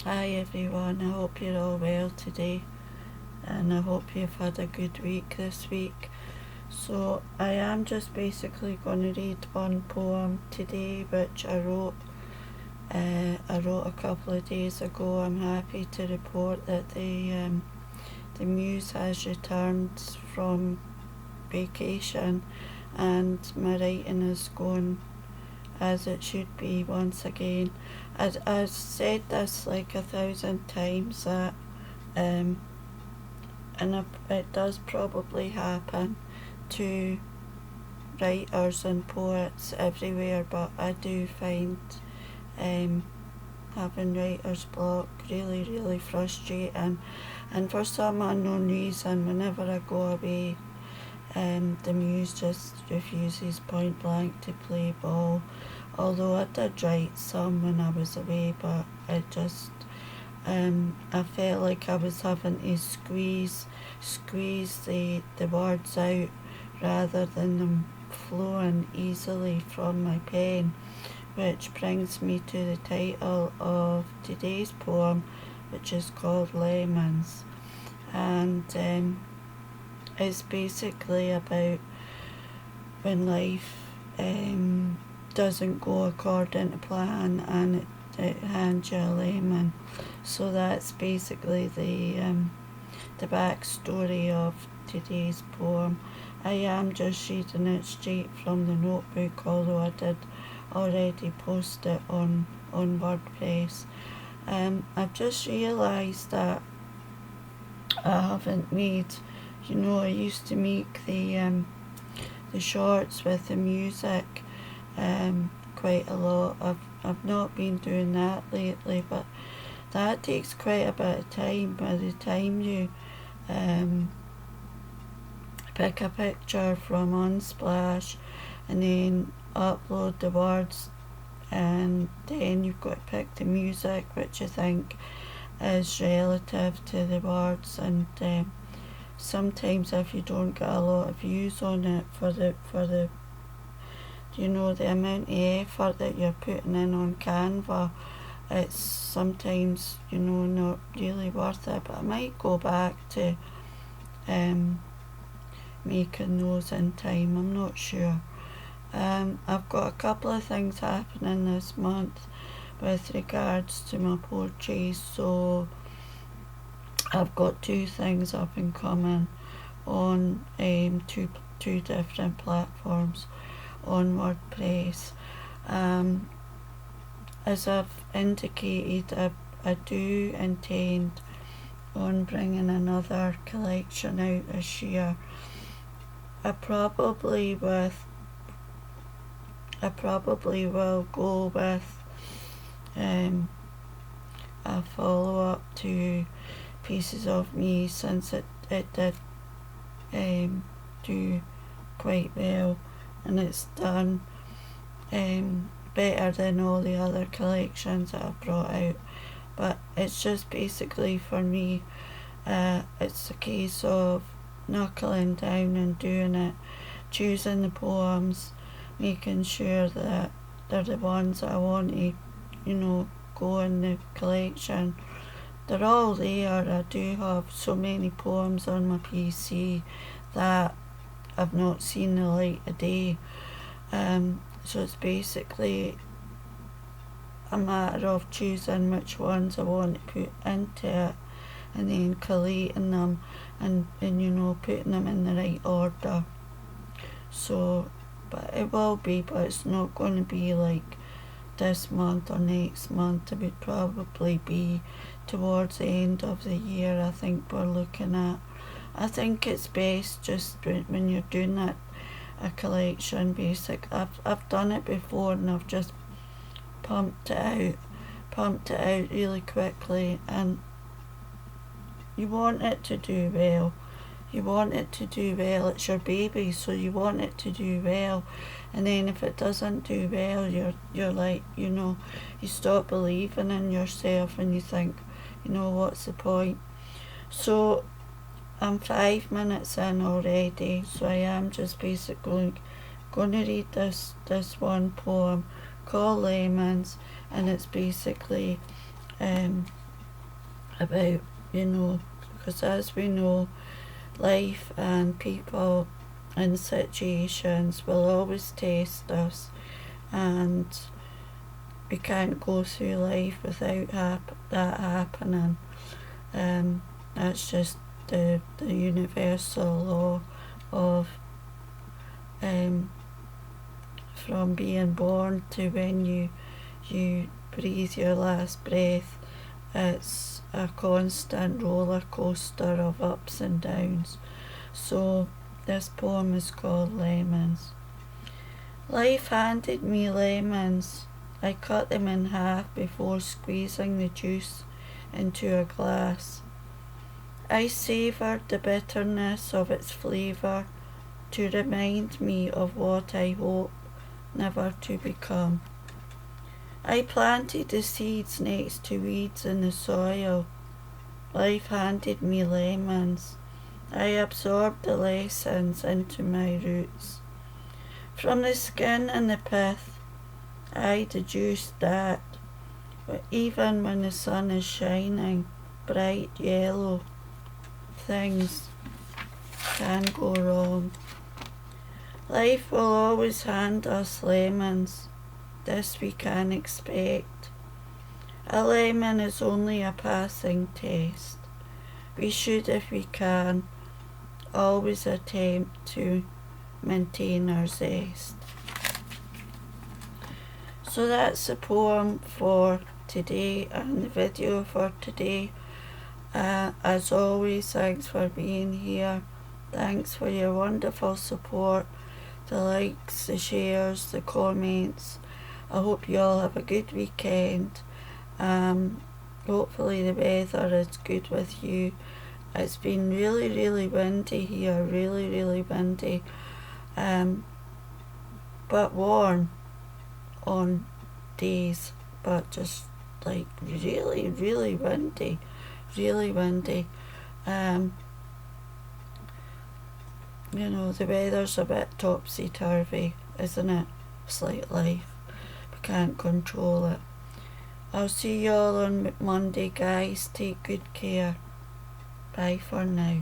Hi everyone, I hope you're all well today and I hope you've had a good week this week. So I am just basically going to read one poem today which I wrote a couple of days ago. I'm happy to report that the muse has returned from vacation and my writing is going as it should be once again. I've said this like 1,000 times that um, and it does probably happen to writers and poets everywhere, but I do find um, having writer's block really, really frustrating. And for some unknown reason, whenever I go away, the muse just refuses point blank to play ball. Although I did write some when I was away, but it just I felt like I was having to squeeze the words out rather than them flowing easily from my pen, which brings me to the title of today's poem, which is called Lemons. And it's basically about when life doesn't go according to plan and it hands you a lemon. So that's basically the backstory of today's poem. I am just reading it straight from the notebook, although I did already post it on WordPress. I've just realised that I haven't made, I used to make the shorts with the music quite a lot. I've not been doing that lately, but that takes quite a bit of time. By the time you pick a picture from Unsplash and then upload the words, and then you've got to pick the music, which I think is relative to the words, and sometimes if you don't get a lot of views on it for the the amount of effort that you're putting in on Canva, it's sometimes not really worth it. But I might go back to making those in time. I'm not sure. I've got a couple of things happening this month with regards to my poetry, so I've got two things up and coming on two different platforms on WordPress. As I've indicated, I do intend on bringing another collection out this year. I probably will go with a follow-up to Pieces of Me, since it did do quite well and it's done better than all the other collections that I've brought out. But it's just basically for me, it's a case of knuckling down and doing it, choosing the poems, making sure that they're the ones that I want to go in the collection. They're all there. I do have so many poems on my PC that I've not seen the light of day. So it's basically a matter of choosing which ones I want to put into it and then collating them and putting them in the right order. So, but it will be, but it's not going to be like this month or next month. It would probably be towards the end of the year. I think we're looking at. I think it's best just when you're doing that a collection basic. I've done it before and I've just pumped it out really quickly, and you want it to do well. It's your baby, so you want it to do well. And then if it doesn't do well, you're like, you stop believing in yourself and you think, what's the point? So I'm 5 minutes in already, so I am just basically going to read this one poem called Lemons, and it's basically about, because as we know, life and people and situations will always test us, and we can't go through life without that happening. That's just the universal law of from being born to when you breathe your last breath. It's a constant roller coaster of ups and downs. So this poem is called Lemons. Life handed me lemons. I cut them in half before squeezing the juice into a glass. I savoured the bitterness of its flavour to remind me of what I hope never to become. I planted the seeds next to weeds in the soil. Life handed me lemons. I absorbed the lessons into my roots. From the skin and the pith, I deduced that even when the sun is shining bright yellow, things can go wrong. Life will always hand us lemons. This we can expect. A lemon is only a passing test. We should, if we can, always attempt to maintain our zest. So that's the poem for today and the video for today. As always, thanks for being here. Thanks for your wonderful support, the likes, the shares, the comments. I hope you all have a good weekend. Hopefully the weather is good with you. It's been really, really windy here, really, really windy, but warm on days, but just like really, really windy, really windy. The weather's a bit topsy-turvy, isn't it? It's like life. We can't control it. I'll see you all on Monday, guys. Take good care. Bye for now.